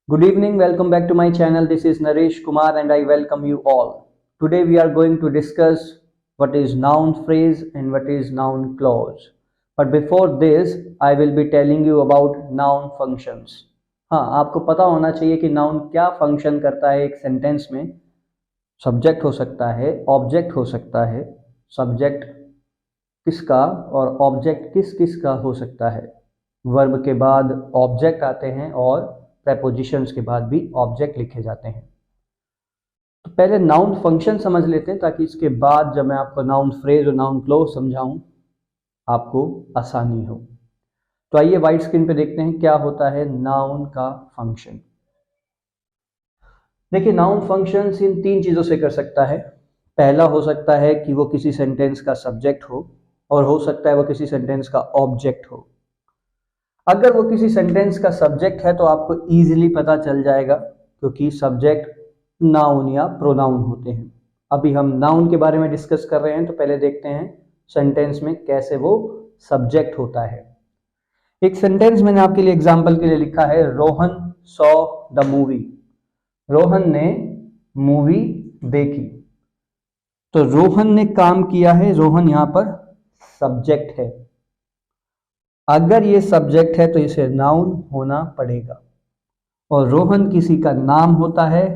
Good evening, welcome back to my channel. This is Naresh Kumar and I welcome you all. Today we are going to discuss what is noun phrase and what is noun clause. But before this, I will be telling you about noun functions. हाँ, आपको पता होना चाहिए कि noun क्या function करता है एक सेंटेंस में। सब्जेक्ट हो सकता है, ऑब्जेक्ट हो सकता है, सब्जेक्ट किसका और ऑब्जेक्ट किस किस का हो सकता है। वर्ब के बाद ऑब्जेक्ट आते हैं और प्रेपोजिशंस के बाद भी ऑब्जेक्ट लिखे जाते हैं। तो पहले नाउन फंक्शन समझ लेते हैं ताकि इसके बाद जब मैं आपको नाउन फ्रेज और नाउन क्लोज समझाऊं आपको आसानी हो। तो आइए व्हाइट स्क्रीन पे देखते हैं क्या होता है नाउन का फंक्शन। देखिए, नाउन फंक्शन इन तीन चीजों से कर सकता है। पहला हो सकता है कि वो किसी सेंटेंस का सब्जेक्ट हो और हो सकता है वो किसी सेंटेंस का ऑब्जेक्ट हो। अगर वो किसी सेंटेंस का सब्जेक्ट है तो आपको इजीली पता चल जाएगा क्योंकि सब्जेक्ट नाउन या प्रोनाउन होते हैं। अभी हम नाउन के बारे में डिस्कस कर रहे हैं तो पहले देखते हैं सेंटेंस में कैसे वो सब्जेक्ट होता है। एक सेंटेंस मैंने आपके लिए एग्जांपल के लिए लिखा है, Rohan saw the movie. Rohan ने मूवी देखी। तो रोहन ने काम किया है, रोहन यहां पर सब्जेक्ट है। अगर ये सब्जेक्ट है तो इसे नाउन होना पड़ेगा और रोहन किसी का नाम होता है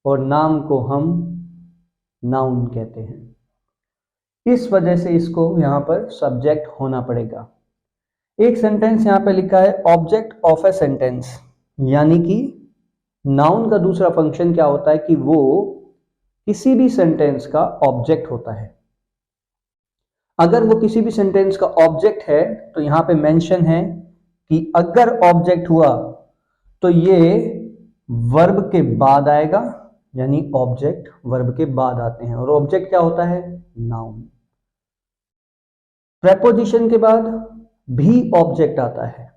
और नाम को हम नाउन कहते हैं। इस वजह से इसको यहां पर सब्जेक्ट होना पड़ेगा। एक सेंटेंस यहां पर लिखा है ऑब्जेक्ट ऑफ ए सेंटेंस, यानी कि नाउन का दूसरा फंक्शन क्या होता है कि वो किसी भी सेंटेंस का ऑब्जेक्ट होता है। अगर वो किसी भी सेंटेंस का ऑब्जेक्ट है तो यहां पे मेंशन है कि अगर ऑब्जेक्ट हुआ तो ये वर्ब के बाद आएगा, यानी ऑब्जेक्ट वर्ब के बाद आते हैं और ऑब्जेक्ट क्या होता है नाउन। प्रेपोजिशन के बाद भी ऑब्जेक्ट आता है,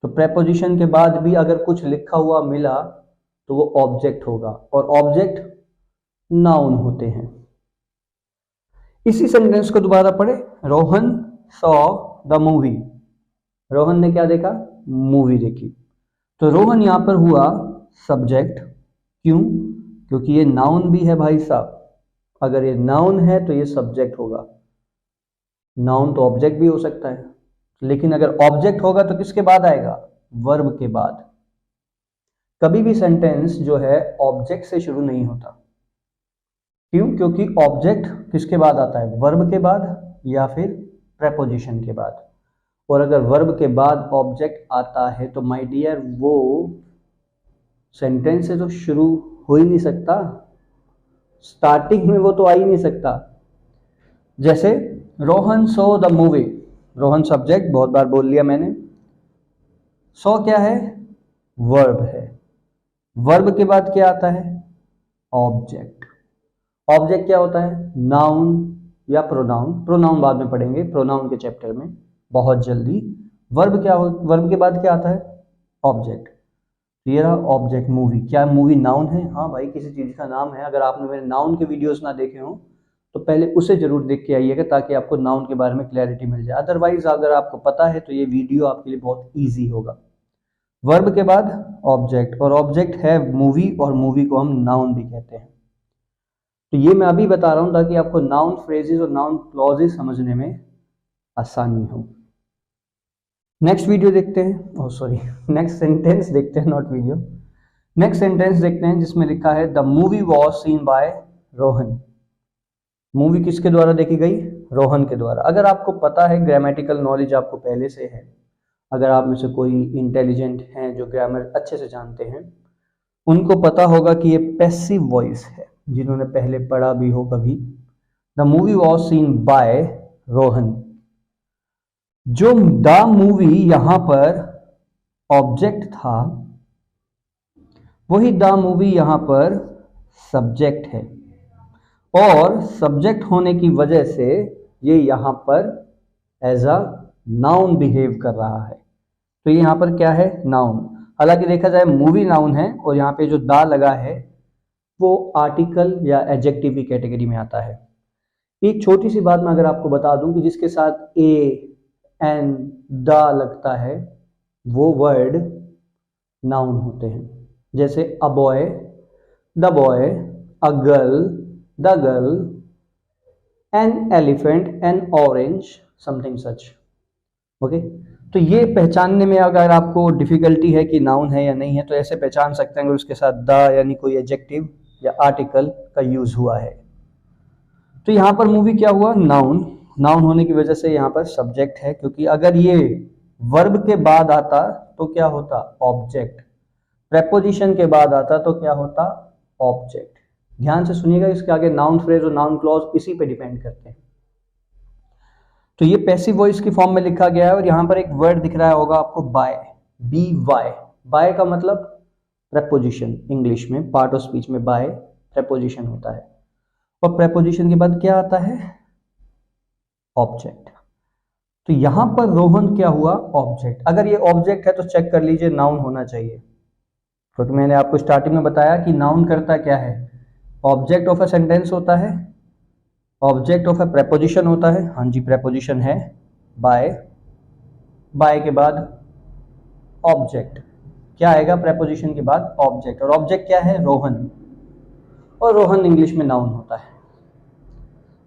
तो प्रेपोजिशन के बाद भी अगर कुछ लिखा हुआ मिला तो वो ऑब्जेक्ट होगा और ऑब्जेक्ट नाउन होते हैं। इसी सेंटेंस को दोबारा पढ़े, Rohan saw the movie. Rohan ने क्या देखा? मूवी देखी। तो रोहन यहां पर हुआ सब्जेक्ट। क्यों? क्योंकि ये नाउन भी है भाई साहब। अगर ये नाउन है तो ये सब्जेक्ट होगा। नाउन तो ऑब्जेक्ट भी हो सकता है, लेकिन अगर ऑब्जेक्ट होगा तो किसके बाद आएगा? वर्ब के बाद। कभी भी सेंटेंस जो है ऑब्जेक्ट से शुरू नहीं होता। क्यों? क्योंकि ऑब्जेक्ट किसके बाद आता है? वर्ब के बाद या फिर प्रेपोजिशन के बाद। और अगर वर्ब के बाद ऑब्जेक्ट आता है तो माय डियर वो सेंटेंस से तो शुरू हो ही नहीं सकता, स्टार्टिंग में वो तो आ ही नहीं सकता। जैसे Rohan so the movie, Rohan subject, बहुत बार बोल लिया मैंने। सो क्या है? वर्ब है। वर्ब के बाद क्या आता है? ऑब्जेक्ट। ऑब्जेक्ट क्या होता है? नाउन या प्रोनाउन। प्रोनाउन बाद में पढ़ेंगे, प्रोनाउन के चैप्टर में बहुत जल्दी। वर्ब क्या हो? वर्ब के बाद क्या आता है? ऑब्जेक्ट। ये रहा ऑब्जेक्ट मूवी। क्या मूवी नाउन है? हाँ भाई, किसी चीज का नाम है। अगर आपने मेरे नाउन के वीडियोस ना देखे हो तो पहले उसे जरूर देख के आइएगा ताकि आपको नाउन के बारे में क्लैरिटी मिल जाए। अदरवाइज अगर आपको पता है तो ये वीडियो आपके लिए बहुत ईजी होगा। वर्ब के बाद ऑब्जेक्ट, और ऑब्जेक्ट है मूवी, और मूवी को हम नाउन भी कहते हैं। तो ये मैं अभी बता रहा हूं ताकि आपको नाउन फ्रेजेस और नाउन क्लॉजेस समझने में आसानी हो। नेक्स्ट वीडियो देखते हैं, सॉरी नेक्स्ट सेंटेंस देखते हैं, नॉट वीडियो। नेक्स्ट सेंटेंस देखते हैं जिसमें लिखा है the movie was seen by Rohan. Movie किसके द्वारा देखी गई? रोहन के द्वारा। अगर आपको पता है, ग्रामेटिकल नॉलेज आपको पहले से है, अगर आप में से कोई इंटेलिजेंट हैं जो ग्रामर अच्छे से जानते हैं, उनको पता होगा कि ये पैसिव वॉइस है, जिन्होंने पहले पढ़ा भी हो कभी। The movie was seen by Rohan. जो द मूवी यहां पर ऑब्जेक्ट था, वही द मूवी यहां पर सब्जेक्ट है, और सब्जेक्ट होने की वजह से ये यहां पर एज अ नाउन बिहेव कर रहा है। तो ये यहां पर क्या है? नाउन। हालांकि देखा जाए मूवी नाउन है और यहाँ पे जो दा लगा है वो आर्टिकल या एडजेक्टिव की कैटेगरी में आता है। एक छोटी सी बात मैं अगर आपको बता दूं कि जिसके साथ ए एन द लगता है वो वर्ड नाउन होते हैं। जैसे a boy, the boy, a girl, the girl, an elephant, N orange, something such. Okay, तो ये पहचानने में अगर आपको डिफिकल्टी है कि नाउन है या नहीं है, तो ऐसे पहचान सकते हैं अगर उसके साथ द यानी कोई एडजेक्टिव या आर्टिकल का यूज हुआ है। तो यहाँ पर मूवी क्या हुआ, नाउन। नाउन होने की वजह से यहाँ पर सब्जेक्ट है, क्योंकि अगर ये वर्ब के बाद आता तो क्या होता, ऑब्जेक्ट। प्रेपोजिशन के बाद आता तो क्या होता, ऑब्जेक्ट। ध्यान से सुनिएगा, इसके आगे नाउन फ्रेज और नाउन क्लॉज इसी पे डिपेंड करते हैं। तो ये पैसिव वॉइस की फॉर्म में लिखा गया है, और यहां पर एक वर्ड दिख रहा होगा आपको, बाय, बी वाई। बाय का मतलब प्रेपोजिशन, इंग्लिश में पार्ट ऑफ स्पीच में बाय प्रेपोजिशन होता है, और प्रेपोजिशन के बाद क्या आता है, ऑब्जेक्ट। तो यहां पर रोहन क्या हुआ, ऑब्जेक्ट। अगर ये ऑब्जेक्ट है तो चेक कर लीजिए नाउन होना चाहिए, क्योंकि मैंने आपको स्टार्टिंग में बताया कि नाउन करता क्या है, ऑब्जेक्ट ऑफ अ सेंटेंस होता है, ऑब्जेक्ट ऑफ अ प्रेपोजिशन होता है। हाँ जी, प्रेपोजिशन है बाय, बाय के बाद ऑब्जेक्ट। क्या आएगा प्रेपोजिशन के बाद, ऑब्जेक्ट। और ऑब्जेक्ट क्या है, रोहन, और रोहन इंग्लिश में नाउन होता है।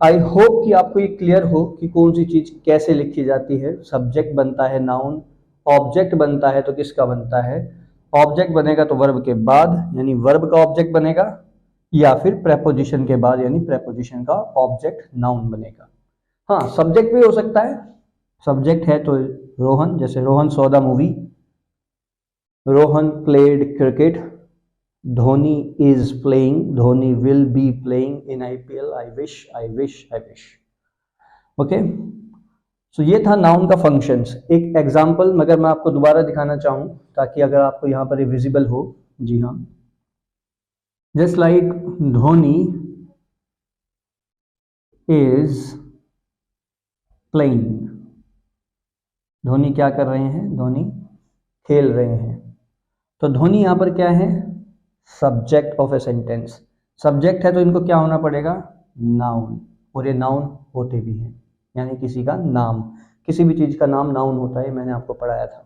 आई होप कि आपको ये क्लियर हो कि कौन सी चीज कैसे लिखी जाती है। सब्जेक्ट बनता है नाउन, ऑब्जेक्ट बनता है तो किसका बनता है, ऑब्जेक्ट बनेगा तो वर्ब के बाद, यानी वर्ब का ऑब्जेक्ट बनेगा, या फिर प्रेपोजिशन के बाद यानी प्रेपोजिशन का ऑब्जेक्ट नाउन बनेगा। हाँ, सब्जेक्ट भी हो सकता है। सब्जेक्ट है तो रोहन, जैसे Rohan saw the movie, Rohan played cricket, Dhoni is playing, Dhoni will be playing in IPL, I wish, I wish, I wish. Okay, so ये था नाउन का फंक्शंस। एक एग्जांपल मगर मैं आपको दोबारा दिखाना चाहूं ताकि अगर आपको यहां पर विजिबल हो। जी हाँ, just like Dhoni is playing, Dhoni क्या कर रहे हैं, धोनी खेल रहे हैं। तो धोनी यहां पर क्या है, subject of a sentence. Subject है तो इनको क्या होना पड़ेगा, नाउन, और ये नाउन होते भी हैं, यानी किसी का नाम, किसी भी चीज का नाम नाउन होता है, मैंने आपको पढ़ाया था।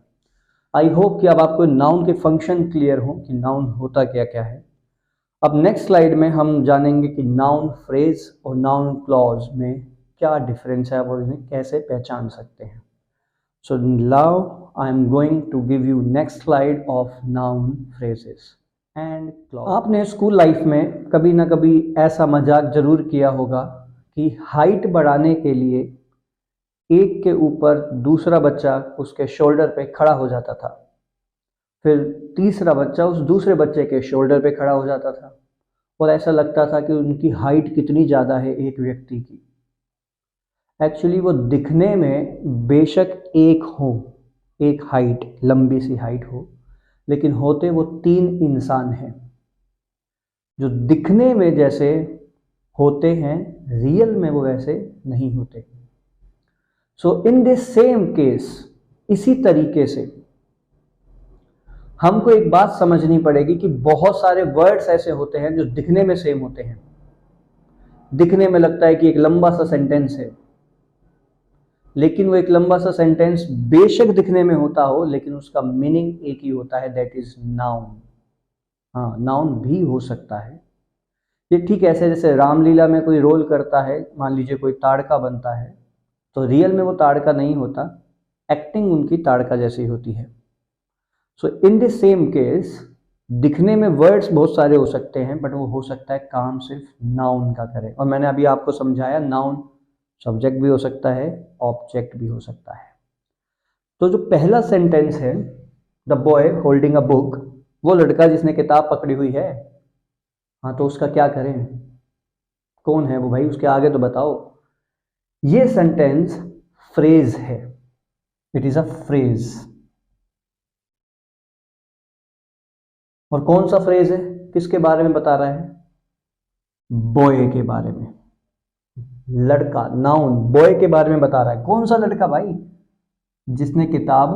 आई होप कि अब आपको नाउन के फंक्शन क्लियर हो कि नाउन होता क्या क्या है। अब नेक्स्ट स्लाइड में हम जानेंगे कि नाउन फ्रेज और नाउन क्लॉज में क्या डिफरेंस है और इन्हें कैसे पहचान सकते हैं। So now I am going to give you next slide of noun phrases and clause. आपने स्कूल लाइफ में कभी ना कभी ऐसा मजाक जरूर किया होगा कि हाइट बढ़ाने के लिए एक के ऊपर दूसरा बच्चा उसके शोल्डर पे खड़ा हो जाता था, फिर तीसरा बच्चा उस दूसरे बच्चे के शोल्डर पे खड़ा हो जाता था, और ऐसा लगता था कि उनकी हाइट कितनी ज़्यादा है एक व्यक्ति की। एक्चुअली वो दिखने में बेशक एक हो, एक हाइट, लंबी सी हाइट हो, लेकिन होते वो तीन इंसान हैं जो दिखने में जैसे होते हैं, रियल में वो वैसे नहीं होते। सो इन दिस सेम केस, इसी तरीके से हमको एक बात समझनी पड़ेगी कि बहुत सारे वर्ड्स ऐसे होते हैं जो दिखने में सेम होते हैं, दिखने में लगता है कि एक लंबा सा सेंटेंस है, लेकिन वो एक लंबा सा सेंटेंस बेशक दिखने में होता हो, लेकिन उसका मीनिंग एक ही होता है, दैट इज नाउन। हाँ, नाउन भी हो सकता है ये। ठीक ऐसे जैसे रामलीला में कोई रोल करता है, मान लीजिए कोई ताड़का बनता है, तो रियल में वो ताड़का नहीं होता, एक्टिंग उनकी ताड़का जैसी होती है। सो इन दिस सेम केस, दिखने में वर्ड्स बहुत सारे हो सकते हैं, बट वो हो सकता है काम सिर्फ नाउन का करे। और मैंने अभी आपको समझाया, नाउन सब्जेक्ट भी हो सकता है, ऑब्जेक्ट भी हो सकता है। तो जो पहला सेंटेंस है, the boy holding a book, वो लड़का जिसने किताब पकड़ी हुई है, हाँ तो उसका क्या करें, कौन है वो भाई, उसके आगे तो बताओ। ये सेंटेंस फ्रेज है, इट इज अ फ्रेज। और कौन सा फ्रेज है, किसके बारे में बता रहा है, बॉय के बारे में, लड़का, नाउन बॉय के बारे में बता रहा है। कौन सा लड़का भाई, जिसने किताब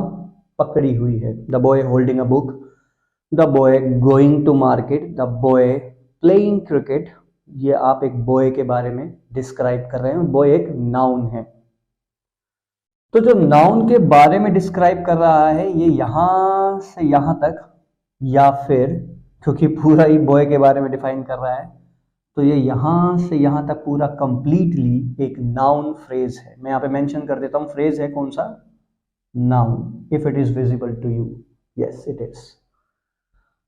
पकड़ी हुई है। The boy holding a book, the boy going to market, the boy playing cricket. ये आप एक बॉय के बारे में डिस्क्राइब कर रहे हैं, बॉय एक नाउन है। तो जो नाउन के बारे में डिस्क्राइब कर रहा है, ये यहां से यहां तक या फिर क्योंकि पूरा ही बॉय के बारे में डिफाइन कर रहा है तो ये यहाँ से यहाँ तक पूरा कंप्लीटली एक नाउन फ्रेज है। मैं यहाँ पे मेंशन कर देता हूँ, फ्रेज है कौन सा, noun, if it is visible to you, yes it is.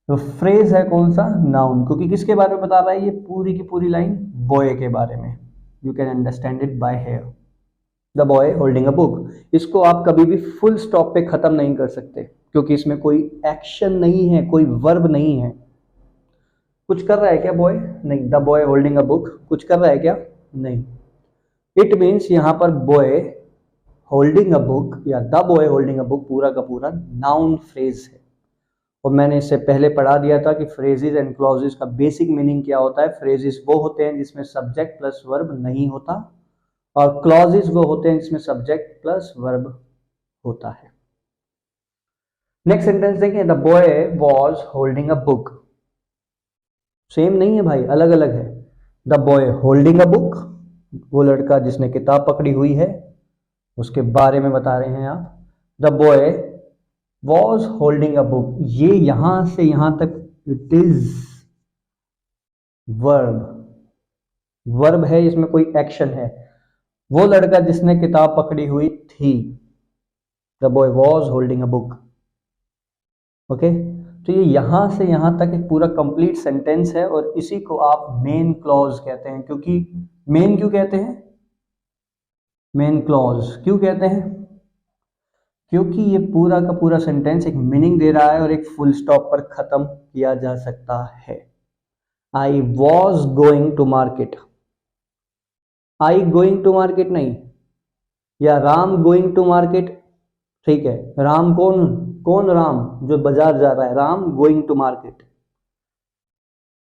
तो फ्रेज है कौन सा, नाउन, क्योंकि किसके बारे में बता रहा है, ये पूरी की पूरी लाइन बॉय के बारे में। You can understand it by here, the boy holding a book. इसको आप कभी भी फुल स्टॉप पे खत्म नहीं कर सकते क्योंकि इसमें कोई एक्शन नहीं है, कोई वर्ब नहीं है। कुछ कर रहा है क्या बॉय, नहीं, the boy holding a book कुछ कर रहा है क्या, नहीं। इट मीन्स यहाँ पर बॉय होल्डिंग अ बुक या the boy holding a book पूरा का पूरा नाउन फ्रेज है। और मैंने इससे पहले पढ़ा दिया था कि फ्रेजेस एंड क्लॉजेस का बेसिक मीनिंग क्या होता है। फ्रेजेस वो होते हैं जिसमें सब्जेक्ट प्लस वर्ब नहीं होता, और क्लॉजेस वो होते हैं जिसमें सब्जेक्ट प्लस वर्ब होता है। नेक्स्ट सेंटेंस देखें, the boy was holding a book. Same नहीं है भाई, अलग अलग है। The boy holding a book, वो लड़का जिसने किताब पकड़ी हुई है, उसके बारे में बता रहे हैं आप। The boy was holding a book, ये यहां से यहां तक इट इज वर्ब, वर्ब है, इसमें कोई एक्शन है। वो लड़का जिसने किताब पकड़ी हुई थी, the boy was holding a book. Okay, तो ये यहां से यहां तक एक पूरा कंप्लीट सेंटेंस है और इसी को आप मेन क्लॉज कहते हैं। क्योंकि मेन क्यों कहते हैं, मेन क्लॉज क्यों कहते हैं, क्योंकि ये पूरा का पूरा सेंटेंस एक मीनिंग दे रहा है और एक फुल स्टॉप पर खत्म किया जा सकता है। I was going to market, I going to market नहीं, या राम गोइंग टू मार्केट, ठीक है, राम कौन, कौन राम, जो बाजार जा रहा है, Ram going to market.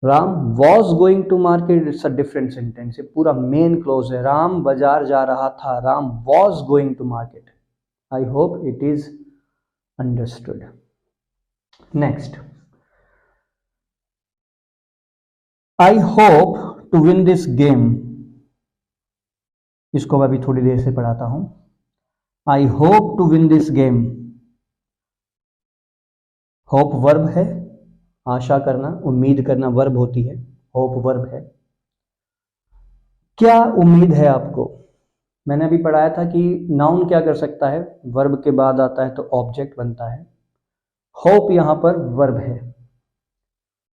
Ram was going to market, it's a different sentence, ये पूरा मेन क्लोज है। राम बाजार जा रहा था, Ram was going to market. I hope it is understood. Next, I hope to win this game, इसको मैं अभी थोड़ी देर से पढ़ाता हूं। I hope to win this game, hope verb है, आशा करना, उम्मीद करना वर्ब होती है, होप वर्ब है। क्या उम्मीद है आपको, मैंने अभी पढ़ाया था कि नाउन क्या कर सकता है, वर्ब के बाद आता है तो ऑब्जेक्ट बनता है। होप यहां पर वर्ब है,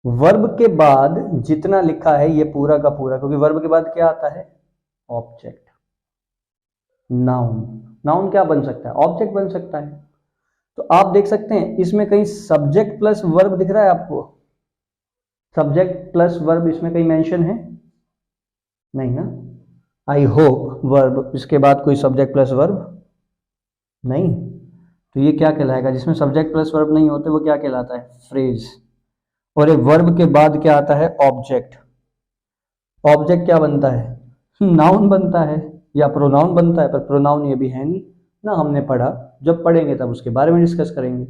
वर्ब के बाद जितना लिखा है ये पूरा का पूरा, क्योंकि वर्ब के बाद क्या आता है, ऑब्जेक्ट। नाउन, नाउन क्या बन सकता है, ऑब्जेक्ट बन सकता है। तो आप देख सकते हैं इसमें कहीं सब्जेक्ट प्लस वर्ब दिख रहा है आपको, सब्जेक्ट प्लस वर्ब इसमें कहीं मेंशन है, नहीं ना। आई होप वर्ब, इसके बाद कोई सब्जेक्ट प्लस वर्ब नहीं, तो ये क्या कहलाएगा, जिसमें सब्जेक्ट प्लस वर्ब नहीं होते वो क्या कहलाता है, फ्रेज। और ये वर्ब के बाद क्या आता है, ऑब्जेक्ट। ऑब्जेक्ट क्या बनता है, नाउन बनता है या प्रोनाउन बनता है, पर प्रोनाउन ये भी है नहीं ना, हमने पढ़ा, जब पढ़ेंगे तब उसके बारे में डिस्कस करेंगे।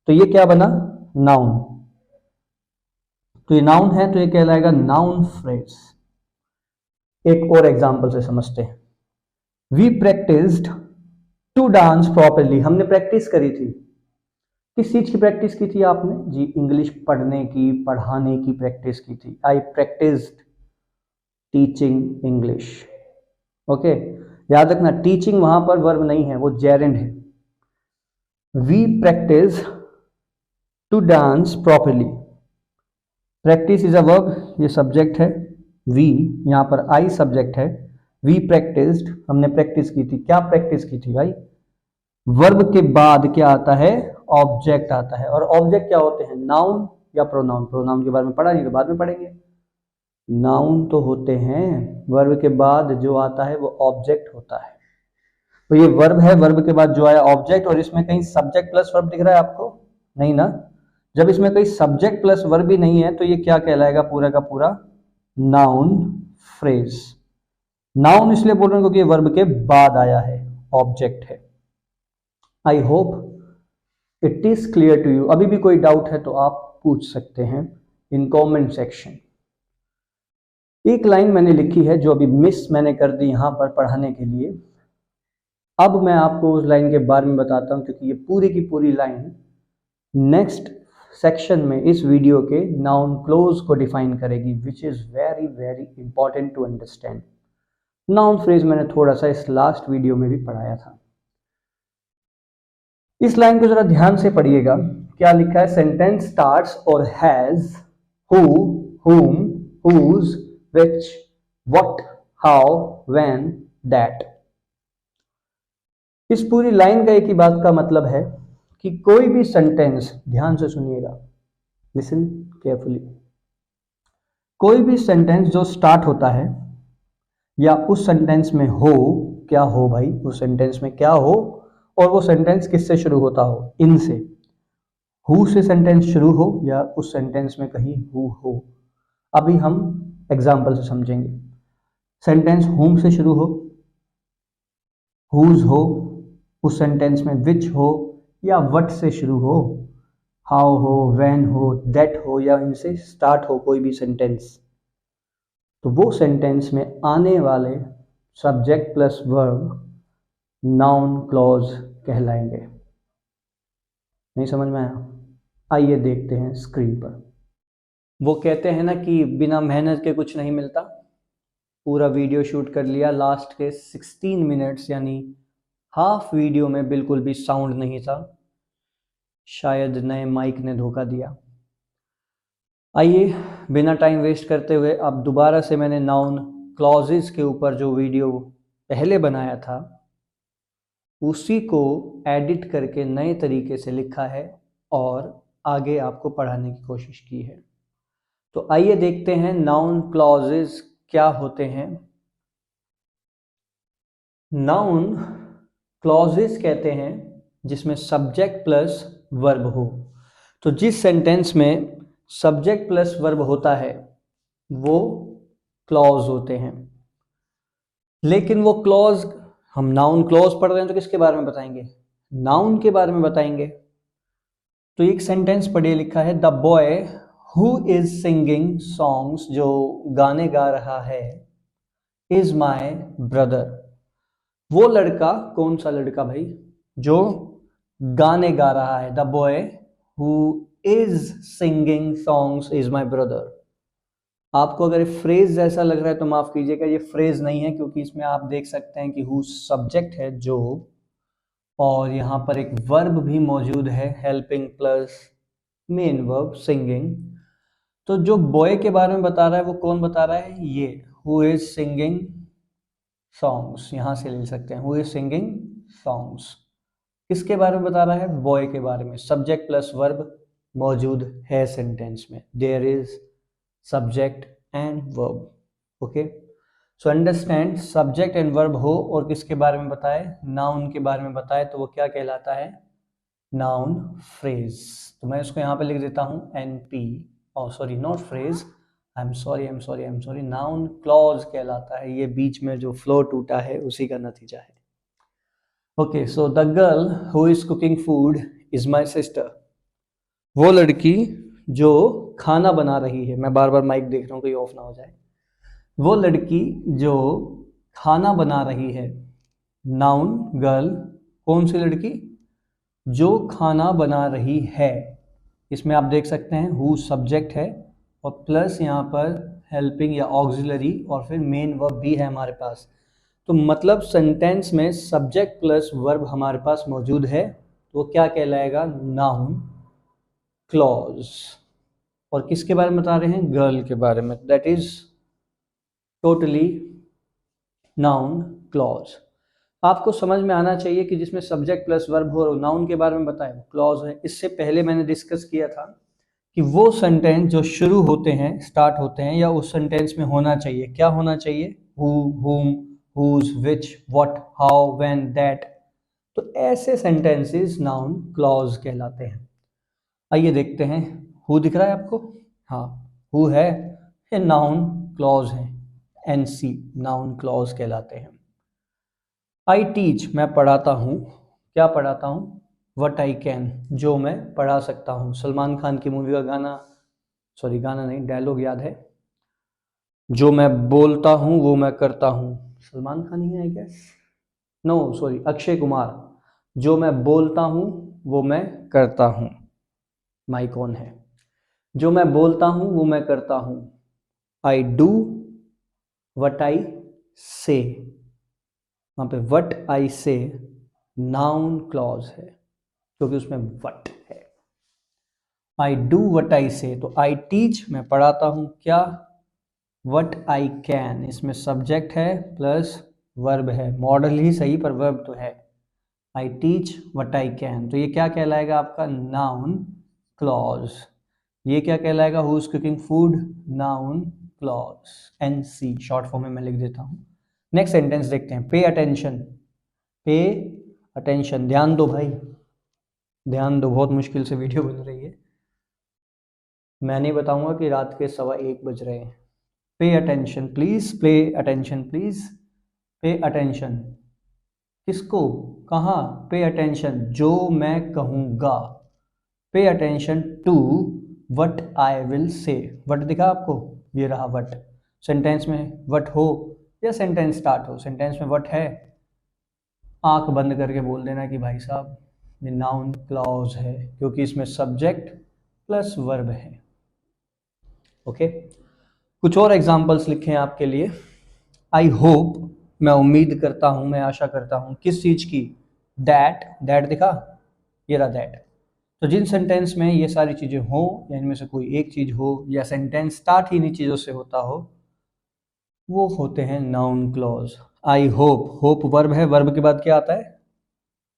तो ये क्या बना, नाउन, तो ये नाउन है तो ये कहलाएगा नाउन फ्रेज। एक और एग्जांपल से समझते हैं। We practised to dance properly, हमने प्रैक्टिस करी थी, किस चीज की प्रैक्टिस की थी आपने जी, इंग्लिश पढ़ने की, पढ़ाने की प्रैक्टिस की थी। आई प्रैक्टिस्ड टीचिंग इंग्लिश। ओके, याद रखना टीचिंग वहां पर वर्ब नहीं है, वो जेरेंड है। We practise to dance properly, practice is a verb, ये सब्जेक्ट है, वी यहां पर आई सब्जेक्ट है। वी प्रैक्टिस्ड, हमने प्रैक्टिस की थी, क्या प्रैक्टिस की थी भाई, वर्ब के बाद क्या आता है, ऑब्जेक्ट आता है। और ऑब्जेक्ट क्या होते हैं, नाउन या प्रोनाउन, प्रोनाउन के बारे में पढ़ा नहीं तो बाद में पढ़ेंगे। नाउन तो होते हैं, वर्ब के बाद जो आता है वो ऑब्जेक्ट होता है। तो ये वर्ब है, वर्ब के बाद जो आया ऑब्जेक्ट, और इसमें कहीं सब्जेक्ट प्लस वर्ब दिख रहा है आपको, नहीं ना। जब इसमें कोई सब्जेक्ट प्लस वर्ब भी नहीं है तो ये क्या कहलाएगा, पूरा का पूरा नाउन फ्रेज। नाउन इसलिए बोल रहे हैं क्योंकि ये वर्ब के बाद आया है, ऑब्जेक्ट है। I hope it is clear to you. अभी भी कोई डाउट है तो आप पूछ सकते हैं इन कमेंट सेक्शन। एक लाइन मैंने लिखी है जो अभी मिस मैंने कर दी यहां पर पढ़ाने के लिए, अब मैं आपको उस लाइन के बारे में बताता हूं, क्योंकि ये पूरी की पूरी लाइन नेक्स्ट सेक्शन में, इस वीडियो के नाउन क्लॉज को डिफाइन करेगी, which is very very important to understand. Noun phrase मैंने थोड़ा सा इस लास्ट वीडियो में भी पढ़ाया था। इस लाइन को जरा ध्यान से पढ़िएगा, क्या लिखा है, सेंटेंस स्टार्ट्स और has, who, whom, whose, which, what, how, when, that। इस पूरी लाइन का एक ही बात का मतलब है कि कोई भी सेंटेंस, ध्यान से सुनिएगा, लिसन केयरफुली, कोई भी सेंटेंस जो स्टार्ट होता है या उस सेंटेंस में हो, क्या हो भाई, उस सेंटेंस में क्या हो, और वो सेंटेंस किससे शुरू होता हो, इन से, हु से सेंटेंस शुरू हो या उस सेंटेंस में कहीं हु हो। अभी हम एग्जाम्पल से समझेंगे। सेंटेंस होम से शुरू हो, हुज हो, उस सेंटेंस में विच हो या वट से शुरू हो, हाउ हो, व्हेन हो, दैट हो, या इनसे स्टार्ट हो कोई भी सेंटेंस, तो वो सेंटेंस में आने वाले subject plus verb noun clause कहलाएंगे। नहीं समझ में आया? आइए देखते हैं स्क्रीन पर। वो कहते हैं ना कि बिना मेहनत के कुछ नहीं मिलता। पूरा वीडियो शूट कर लिया, लास्ट के 16 मिनट्स यानी हाफ वीडियो में बिल्कुल भी साउंड नहीं था, शायद नए माइक ने धोखा दिया। आइए बिना टाइम वेस्ट करते हुए अब दोबारा से मैंने नाउन क्लॉजेस के ऊपर जो वीडियो पहले बनाया था उसी को एडिट करके नए तरीके से लिखा है और आगे आपको पढ़ाने की कोशिश की है। तो आइए देखते हैं नाउन क्लॉजेस क्या होते हैं। नाउन क्लॉजेस कहते हैं जिसमें सब्जेक्ट प्लस वर्ब हो। तो जिस सेंटेंस में सब्जेक्ट प्लस वर्ब होता है वो क्लॉज होते हैं। लेकिन वो क्लॉज, हम नाउन क्लॉज पढ़ रहे हैं तो किसके बारे में बताएंगे, नाउन के बारे में बताएंगे। तो एक सेंटेंस पढ़िए, लिखा है the boy who is singing songs, जो गाने गा रहा है, इज माई ब्रदर। वो लड़का, कौन सा लड़का भाई, जो गाने गा रहा है, the boy who is singing songs is my brother. आपको अगर फ्रेज जैसा लग रहा है तो माफ कीजिएगा, ये फ्रेज नहीं है, क्योंकि इसमें आप देख सकते हैं कि हु सब्जेक्ट है जो, और यहाँ पर एक वर्ब भी मौजूद है, helping plus main verb singing. तो जो बॉय के बारे में बता रहा है वो कौन बता रहा है, ये हु इज सिंगिंग सॉन्ग्स, यहां से ले सकते हैं, हु इज सिंगिंग सॉन्ग्स। किसके बारे में बता रहा है, बॉय के बारे में। सब्जेक्ट प्लस वर्ब मौजूद है सेंटेंस में, there is subject and verb. Okay, so understand, subject and verb हो और किसके बारे में बताए, नाउन के बारे में बताए, तो वो क्या कहलाता है, नाउन फ्रेज। तो मैं इसको यहाँ पे लिख देता हूँ NP, sorry not phrase, I am sorry, noun clause कहलाता है। ये बीच में जो फ्लो टूटा है उसी का नतीजा है। Okay, so the girl who is cooking food is my sister. वो लड़की जो खाना बना रही है, मैं बार बार माइक देख रहा हूँ कहीं ऑफ ना हो जाए, वो लड़की जो खाना बना रही है, नाउन गर्ल, कौन सी लड़की, जो खाना बना रही है। इसमें आप देख सकते हैं हु सब्जेक्ट है और प्लस यहाँ पर हेल्पिंग या ऑक्सिलरी और फिर मेन वर्ब भी है हमारे पास। तो मतलब सेंटेंस में सब्जेक्ट प्लस वर्ब हमारे पास मौजूद है, तो क्या कहलाएगा, नाउन क्लॉज। और किसके बारे में बता रहे हैं, गर्ल के बारे में, that is totally noun clause. आपको समझ में आना चाहिए कि जिसमें सब्जेक्ट प्लस वर्ब हो और नाउन के बारे में बताए वो क्लॉज है। इससे पहले मैंने डिस्कस किया था कि वो सेंटेंस जो शुरू होते हैं, स्टार्ट होते हैं, या उस सेंटेंस में होना चाहिए, क्या होना चाहिए, who, whom, whose, which, what, how, when, that। तो ऐसे सेंटेंसेस नाउन क्लॉज कहलाते हैं। आइए देखते हैं, हु दिख रहा है आपको, हाँ हु है, ये नाउन क्लॉज है, NC नाउन क्लॉज कहलाते हैं। आई टीच, मैं पढ़ाता हूँ, क्या पढ़ाता हूँ, वट आई कैन, जो मैं पढ़ा सकता हूँ। सलमान खान की मूवी का गाना, सॉरी गाना नहीं, डायलॉग याद है, जो मैं बोलता हूँ वो मैं करता हूँ। सलमान खान ही है I guess, no sorry Akshay Kumar, जो मैं बोलता हूँ वो मैं करता हूँ। माइक ऑन है। जो मैं बोलता हूं वो मैं करता हूं, आई डू वट आई से। वहां पे वट आई से नाउन क्लॉज है क्योंकि उसमें वट है। आई डू वट आई से, तो आई टीच मैं पढ़ाता हूं क्या, वट आई कैन, इसमें सब्जेक्ट है प्लस वर्ब है, मॉडल ही सही पर वर्ब तो है। I teach what I can, तो ये क्या कहलाएगा आपका, नाउन क्लॉज। ये क्या कहलाएगा, who is cooking food, noun clause, NC short form में मैं लिख देता हूं। नेक्स्ट सेंटेंस देखते हैं, पे अटेंशन। पे अटेंशन, ध्यान दो भाई, ध्यान दो, बहुत मुश्किल से वीडियो बन रही है। मैं नहीं बताऊंगा कि रात के 1:15 बज रहे हैं। Pay attention please, pay attention please, pay attention किसको, कहाँ, पे अटेंशन जो मैं कहूँगा, pay attention to what I will say. What दिखा आपको, ये रहा वट। सेंटेंस में वट हो या सेंटेंस स्टार्ट हो, सेंटेंस में वट है, आंख बंद करके बोल देना कि भाई साहब ये नाउन क्लॉज है क्योंकि इसमें सब्जेक्ट प्लस वर्ब है। ओके, कुछ और एग्जांपल्स लिखे हैं आपके लिए। आई होप, मैं उम्मीद करता हूं, मैं आशा करता हूं, किस चीज की, दैट, दैट दिखा, ये रहा दैट। तो जिन सेंटेंस में ये सारी चीजें हो या इनमें से कोई एक चीज हो या सेंटेंस स्टार्ट ही इन्हीं चीजों से होता हो, वो होते हैं noun clause. I hope, hope verb है, वर्ब के बाद क्या आता है,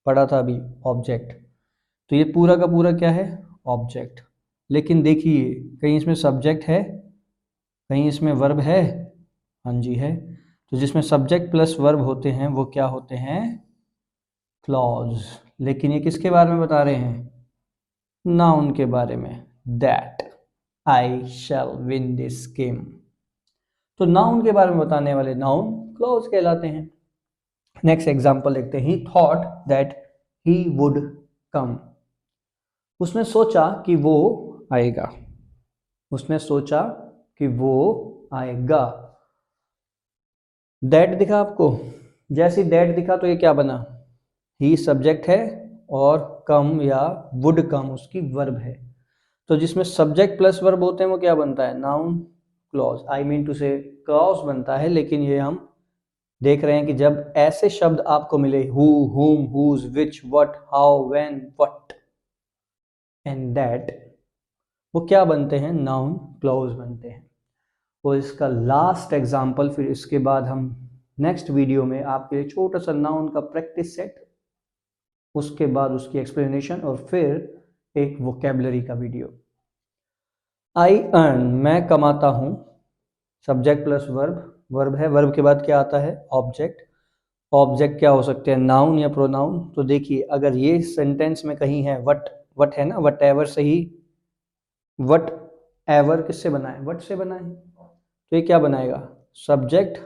पढ़ा था अभी, ऑब्जेक्ट। तो ये पूरा का पूरा क्या है, ऑब्जेक्ट। लेकिन देखिए कहीं इसमें सब्जेक्ट है, कहीं इसमें वर्ब है, हाँ जी है। तो जिसमें सब्जेक्ट प्लस वर्ब होते हैं वो क्या होते हैं, क्लॉज। लेकिन ये किसके बारे में बता रहे हैं, नाउन के बारे में, that I shall win this game. तो नाउन के बारे में बताने वाले नाउन क्लॉज कहलाते हैं। नेक्स्ट एग्जांपल देखते हैं, ही thought that he would come. उसने सोचा कि वो आएगा, उसने सोचा कि वो आएगा। दैट दिखा आपको, जैसे दैट दिखा तो ये क्या बना, ही सब्जेक्ट है और कम या वुड कम उसकी वर्ब है। तो जिसमें सब्जेक्ट प्लस वर्ब होते हैं वो क्या बनता है, noun clause, I mean to say clause बनता है। लेकिन ये हम देख रहे हैं कि जब ऐसे शब्द आपको मिले, who, whom, whose, which, what, how, when, what and that, वो क्या बनते हैं, नाउन क्लॉज बनते हैं। और इसका लास्ट एग्जाम्पल, फिर इसके बाद हम नेक्स्ट वीडियो में आपके लिए छोटा सा नाउन का प्रैक्टिस सेट, उसके बाद उसकी एक्सप्लेनेशन और फिर एक वोकेबलरी का वीडियो। आई अर्न, मैं कमाता हूं, सब्जेक्ट प्लस वर्ब, वर्ब है, वर्ब के बाद क्या आता है, ऑब्जेक्ट। ऑब्जेक्ट क्या हो सकते हैं, नाउन या प्रोनाउन। तो देखिए अगर ये सेंटेंस में कहीं है वट, वट है ना, वट एवर से ही, वट एवर किससे बना है, वट से बना है, तो ये क्या बनाएगा, सब्जेक्ट,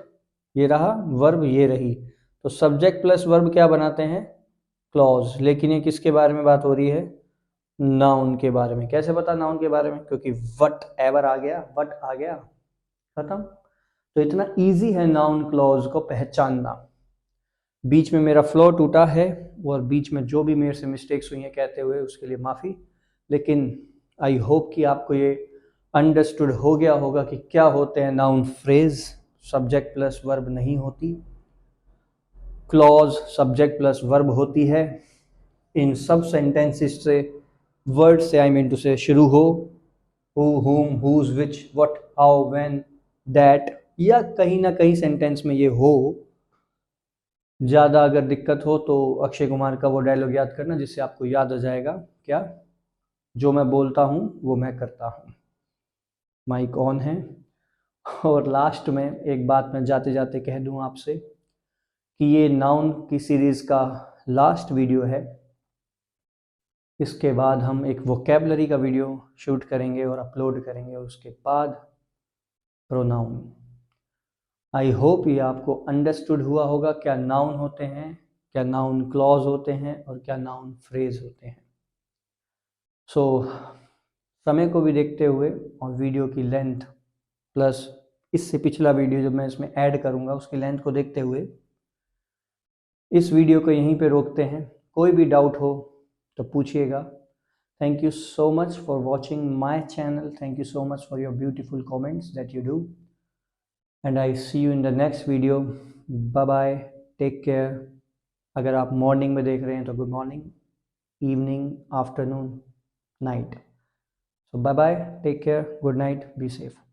ये रहा वर्ब, ये रही। तो सब्जेक्ट प्लस वर्ब क्या बनाते हैं, क्लॉज। लेकिन ये किसके बारे में बात हो रही है, नाउन के बारे में। कैसे पता नाउन के बारे में, क्योंकि वट एवर आ गया, वट आ गया, खत्म। तो इतना इजी है नाउन क्लॉज को पहचानना। बीच में मेरा फ्लो टूटा है और बीच में जो भी मेरे से मिस्टेक्स हुई हैं कहते हुए उसके लिए माफ़ी। लेकिन आई होप कि आपको ये अंडरस्टूड हो गया होगा कि क्या होते हैं noun phrase, subject plus verb नहीं होती, क्लॉज सब्जेक्ट प्लस वर्ब होती है। इन सब सेंटेंसेस से, वर्ड से आई मीन टू से शुरू हो, who, whom, whose, which, what, how, when, that, या कहीं ना कहीं सेंटेंस में ये हो। ज़्यादा अगर दिक्कत हो तो अक्षय कुमार का वो डायलॉग याद करना जिससे आपको याद आ जाएगा, क्या, जो मैं बोलता हूँ वो मैं करता हूँ। माइक ऑन है। और लास्ट में एक बात मैं जाते जाते कह दूँ आपसे कि ये नाउन की सीरीज़ का लास्ट वीडियो है। इसके बाद हम एक वोकेबलरी का वीडियो शूट करेंगे और अपलोड करेंगे, उसके बाद प्रोनाउन। आई होप ये आपको अंडरस्टूड हुआ होगा क्या नाउन होते हैं, क्या नाउन क्लॉज होते हैं और क्या नाउन फ्रेज होते हैं। सो समय को भी देखते हुए और वीडियो की लेंथ प्लस इससे पिछला वीडियो जो मैं इसमें ऐड करूँगा उसकी लेंथ को देखते हुए इस वीडियो को यहीं पे रोकते हैं। कोई भी डाउट हो तो पूछिएगा। Thank you so much for watching my channel. Thank you so much for your beautiful comments that you do. And I see you in the next video. Bye bye. Take care. अगर आप morning में देख रहे हैं तो good morning, evening, afternoon, night. So bye bye. Take care. Good night. Be safe.